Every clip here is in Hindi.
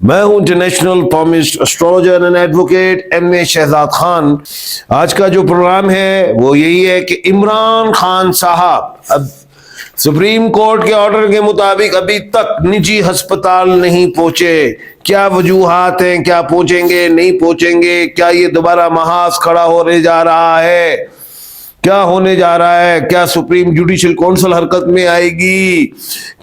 मैं हूं international palmist astrologer and advocate MA. Shahzad Khan. आज का जो प्रोग्राम है वो यही है कि इमरान खान साहब अब सुप्रीम कोर्ट के ऑर्डर के मुताबिक अभी तक निजी अस्पताल नहीं पहुंचे। क्या वजूहात हैं, क्या पहुंचेंगे नहीं पहुंचेंगे, क्या ये दोबारा महाज खड़ा होने जा रहा है, क्या होने जा रहा है, क्या सुप्रीम जुडिशियल काउंसिल हरकत में आएगी,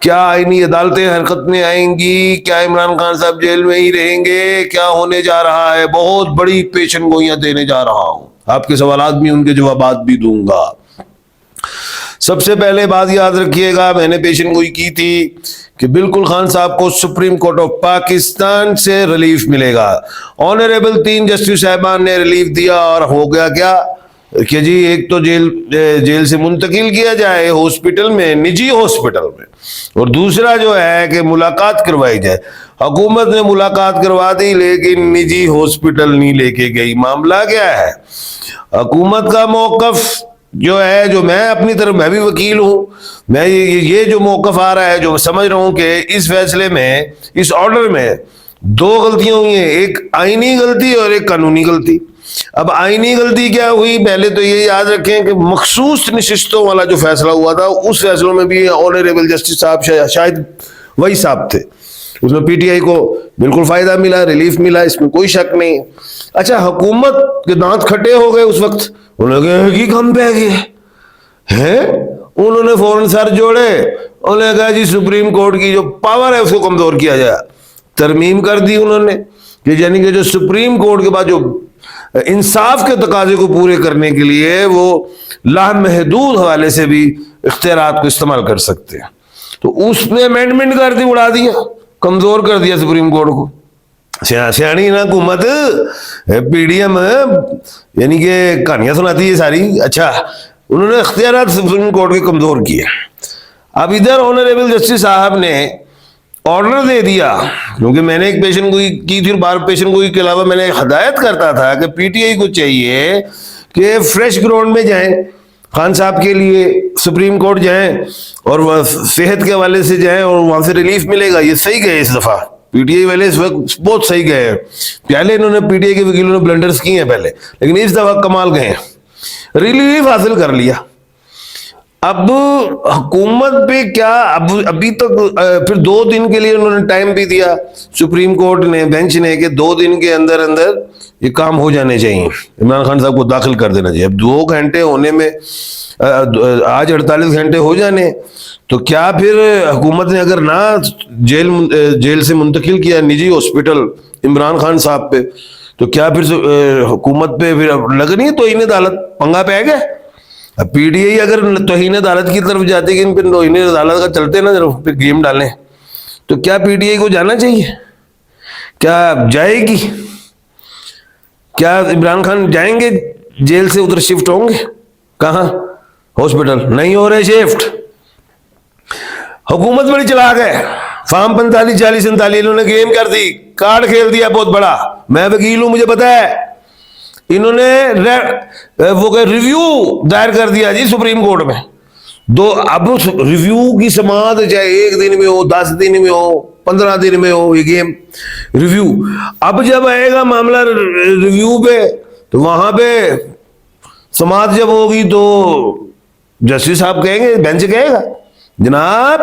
क्या आईनी अदालतें हरकत में आएंगी, क्या इमरान खान साहब जेल में ही रहेंगे, क्या होने जा रहा है। बहुत बड़ी पेशन गोइयां देने जा रहा हूं, आपके सवालात भी उनके जवाबात भी दूंगा। सबसे पहले बात याद रखिएगा, मैंने पेशन गोई की थी कि बिल्कुल खान साहब को सुप्रीम कोर्ट ऑफ पाकिस्तान से रिलीफ मिलेगा। ऑनरेबल 3 जस्टिस साहबान ने रिलीफ दिया और हो गया क्या कि जी एक तो जेल से मुंतकिल किया जाए हॉस्पिटल में, निजी हॉस्पिटल में, और दूसरा जो है कि मुलाकात करवाई जाए। हुकूमत ने मुलाकात करवा दी लेकिन निजी हॉस्पिटल नहीं लेके गई। मामला क्या है, हुकूमत का मौकफ जो है, जो मैं अपनी तरफ, मैं भी वकील हूं, मैं ये जो मौकफ आ रहा है, जो समझ रहा हूं कि इस फैसले में, इस ऑर्डर में 2 गलतियां हुई हैं, एक आईनी गलती और एक कानूनी गलती। अब आईनी गलती क्या हुई, पहले तो ये याद रखें कि मखसूस नशिस्तों वाला जो फैसला हुआ था, उस फैसलों में भी ऑनरेबल जस्टिस साहब शायद वही साहब थे, उसमें पीटीआई को बिल्कुल फायदा मिला, रिलीफ मिला, इसमें कोई शक नहीं। अच्छा, हुकूमत के दांत खट्टे हो गए उस वक्त, उन्होंने कम पे गए हैं, उन्होंने फौरन सर जोड़े, उन्होंने कहा जी सुप्रीम कोर्ट की जो पावर है उसको कमजोर किया जाए। तरमीम कर दी उन्होंने कि यानी कि जो सुप्रीम कोर्ट के बाद जो इंसाफ के तकाजे को पूरे करने के लिए वो लामहदूद हवाले से भी इख्तियारात को इस्तेमाल कर सकते हैं, तो उसमें अमेंडमेंट कर दी, उड़ा दिया, कमजोर कर दिया सुप्रीम कोर्ट को। सियाणी ना हुकूमत, पीडीएम यानी कि कहानियां सुनाती है सारी। अच्छा, उन्होंने इख्तियारात सुप्रीम कोर्ट के कमजोर किए। अब इधर ऑनरेबल जस्टिस साहब ने ऑर्डर दे दिया, क्योंकि मैंने एक पेशन गोई की थी, बार पेशन गोई के अलावा मैंने हदायत करता था कि पीटीआई को चाहिए कि फ्रेश ग्राउंड में जाएं, खान साहब के लिए सुप्रीम कोर्ट जाएं और वह सेहत के हवाले से जाएं और वहां से रिलीफ मिलेगा। ये सही गए इस दफा, पीटीआई वाले इस वक्त बहुत सही गए हैं। पहले इन्होंने पीटीआई के वकीलों ने ब्लंडर्स किए हैं पहले, लेकिन इस दफा कमाल गए हैं, रिलीफ हासिल कर लिया। अब हुकूमत पे क्या, अब अभी तक फिर 2 दिन के लिए उन्होंने टाइम भी दिया सुप्रीम कोर्ट ने, बेंच ने, कि 2 दिन के अंदर अंदर ये काम हो जाने चाहिए, इमरान खान साहब को दाखिल कर देना चाहिए। अब 2 घंटे होने में आज 48 घंटे हो जाने, तो क्या फिर हुकूमत ने अगर ना जेल से मुंतकिल किया निजी हॉस्पिटल इमरान खान साहब पे, तो क्या फिर हुकूमत पे फिर लगनी है तौहीन अदालत, पंगा पे गया। अब पीटीआई अगर तौहीन अदालत की तरफ जाती है, फिर तौहीन अदालत का चलते ना फिर गेम डालें, तो क्या पीटीआई को जाना चाहिए, क्या जाएगी, क्या इमरान खान जाएंगे जेल से उधर शिफ्ट होंगे, कहां हॉस्पिटल नहीं हो रहे शिफ्ट। हुकूमत बड़ी चलाक है, फार्म 45 40 47 इन्होंने गेम कर दी, कार्ड खेल दिया बहुत बड़ा। मैं वकील हूं, मुझे पता है, इन्होंने वो रिव्यू दायर कर दिया जी सुप्रीम कोर्ट में। अब रिव्यू की समाअत चाहे 1 दिन में हो, 10 दिन में हो, 15 दिन में हो, ये गेम रिव्यू। अब जब आएगा मामला रिव्यू पे, तो वहां पे समाअत जब होगी तो जस्टिस साहब कहेंगे, बेंच कहेगा जनाब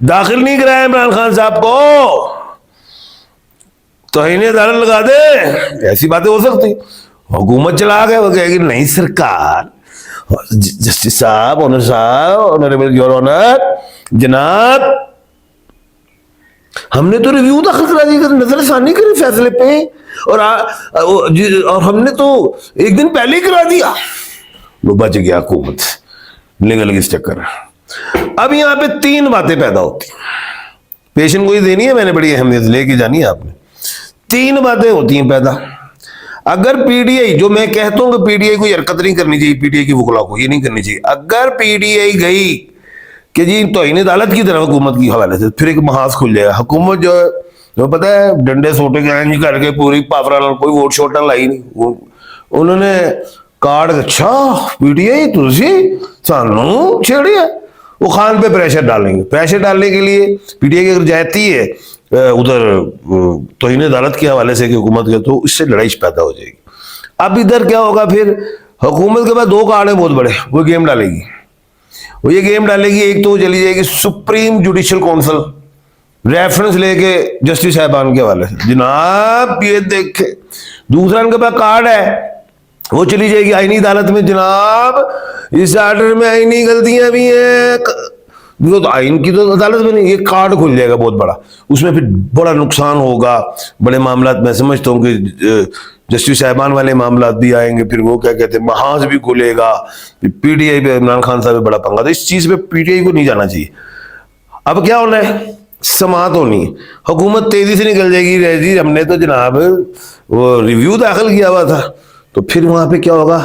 दाखिल नहीं कराया इमरान खान साहब को, तौहीन अदालत लगा दे। ऐसी बातें हो सकती। हुकूमत चला गए, वो कहेगी नहीं सरकार, जस्टिस साहब, ऑनर साहब, ऑनरेबल योर ऑनर जनाब, हमने तो रिव्यू दाखिल करा दी, नजरसानी करी फैसले पे, और हमने तो 1 दिन पहले ही करा दिया। वो बच गया हुकूमत, निकल गई इस चक्कर। अब यहां पे 3 बातें पैदा होती, पेशन कोई देनी है, मैंने बड़ी अहमियत लेके जानी है आपने। 3 बातें होती हैं पैदा। अगर पीटीआई, जो मैं कहता हूं कि पीटीआई को हरकत नहीं करनी चाहिए, पीटीआई की वकला को ये नहीं करनी चाहिए, अगर पीटीआई गई कि जी तौहीन अदालत की तरफ हुकूमत की हवाले से, फिर एक महाज खुल जाएगा। हुकूमत जो पता है डंडे सोटे के करके पूरी पावरा, कोई वोट शोट लाई नहीं, उन्होंने कार्ड, अच्छा पीटीआई तुझे सानू छेड़िया, वो खान पे प्रेशर डालेंगे। प्रेशर डालने के लिए पीटीआई अगर जाती है उधर तौहीन अदालत के हवाले से कि हुकूमत के, तो इससे लड़ाई पैदा हो जाएगी। अब इधर क्या होगा फिर, हुकूमत के पास दो कार्ड हैं बहुत बड़े, वो गेम डालेगी, वो ये गेम डालेगी। एक तो चली जाएगी सुप्रीम जुडिशियल काउंसिल, रेफरेंस लेके जस्टिस साहबान के हवाले से, जनाब ये देखे। दूसरा इनके पास कार्ड है, वो चली जाएगी आईनी अदालत में, जनाब इस आर्डर में आईनी गलतियां भी हैं। तो आइन की तो अदालत में नहीं, ये कार्ड खुल जाएगा बहुत बड़ा, उसमें फिर बड़ा नुकसान होगा। बड़े मामला मैं समझता हूँ कि जस्टिस साहबान वाले मामला भी आएंगे, फिर वो क्या कहते हैं महाज भी खुलेगा, पीटीआई पे इमरान खान साहब बड़ा पंगा। तो इस चीज पे पीटीआई को नहीं जाना चाहिए। अब क्या होना है, समात होनी, हुकूमत तेजी से निकल जाएगी, जी हमने तो जनाब वो रिव्यू दाखिल किया हुआ था। तो फिर वहां पे क्या होगा,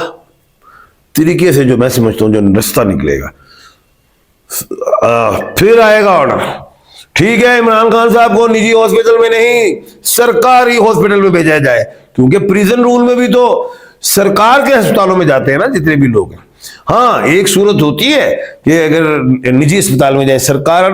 तरीके से जो मैं समझता हूँ जो रास्ता निकलेगा, फिर आएगा ऑर्डर, ठीक है इमरान खान साहब को निजी हॉस्पिटल में नहीं सरकारी हॉस्पिटल में भेजा जाए, क्योंकि प्रिजन रूल में भी तो सरकार के अस्पतालों में जाते हैं ना जितने भी लोग हैं। हाँ, एक सूरत होती है कि अगर निजी अस्पताल में जाए, सरकार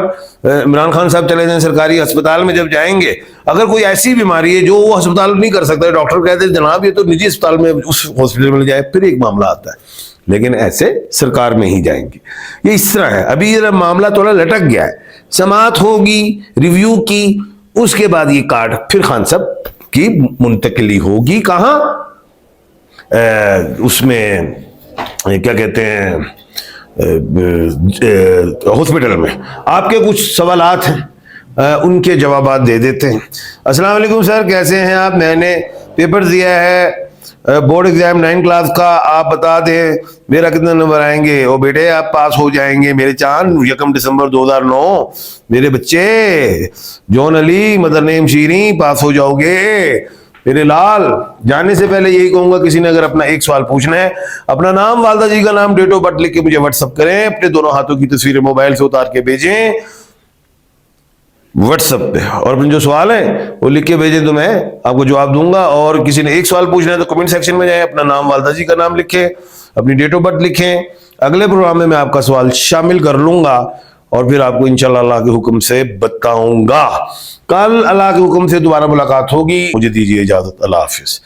इमरान खान साहब चले जाएं सरकारी अस्पताल में, जब जाएंगे अगर कोई ऐसी बीमारी है जो वो अस्पताल नहीं कर सकता, डॉक्टर कहते हैं जनाब ये तो निजी अस्पताल में, उस हॉस्पिटल में जाए, फिर एक मामला आता है। लेकिन ऐसे सरकार में ही जाएंगे। ये इस तरह है। अभी ये मामला थोड़ा लटक गया है, समात होगी, रिव्यू की, उसके बाद ये कार्ड फिर खान साहब की मुंतकिली होगी कहाँ, उसमें क्या कहते हैं हॉस्पिटल में। आपके कुछ सवालात हैं, उनके जवाब दे देते हैं। अस्सलाम वालेकुम सर, कैसे हैं आप? मैंने पेपर दिया है बोर्ड एग्जाम 9 क्लास का, आप बता दें मेरा कितने नंबर आएंगे? ओ बेटे आप पास हो जाएंगे मेरे चांद, 1 दिसंबर 2009 मेरे बच्चे, जॉन अली मदर नेम शीरी, पास हो जाओगे मेरे लाल। जाने से पहले यही कहूंगा, किसी ने अगर अपना एक सवाल पूछना है, अपना नाम, वालदा जी का नाम, डेट ऑफ बर्थ लिख के मुझे व्हाट्सअप करें, अपने दोनों हाथों की तस्वीरें मोबाइल से उतार के भेजें व्हाट्सएप पे, और अपने जो सवाल है वो लिख के भेजें तो मैं आपको जवाब दूंगा। और किसी ने एक सवाल पूछना है तो कमेंट सेक्शन में जाएं, अपना नाम, वालदा जी का नाम लिखें, अपनी डेट ऑफ बर्थ लिखें। अगले प्रोग्राम में मैं आपका सवाल शामिल कर लूंगा और फिर आपको इंशाल्लाह अल्लाह के हुक्म से बताऊंगा। कल अल्लाह के हुक्म से दोबारा मुलाकात होगी। मुझे दीजिए इजाजत, अल्लाह हाफिज।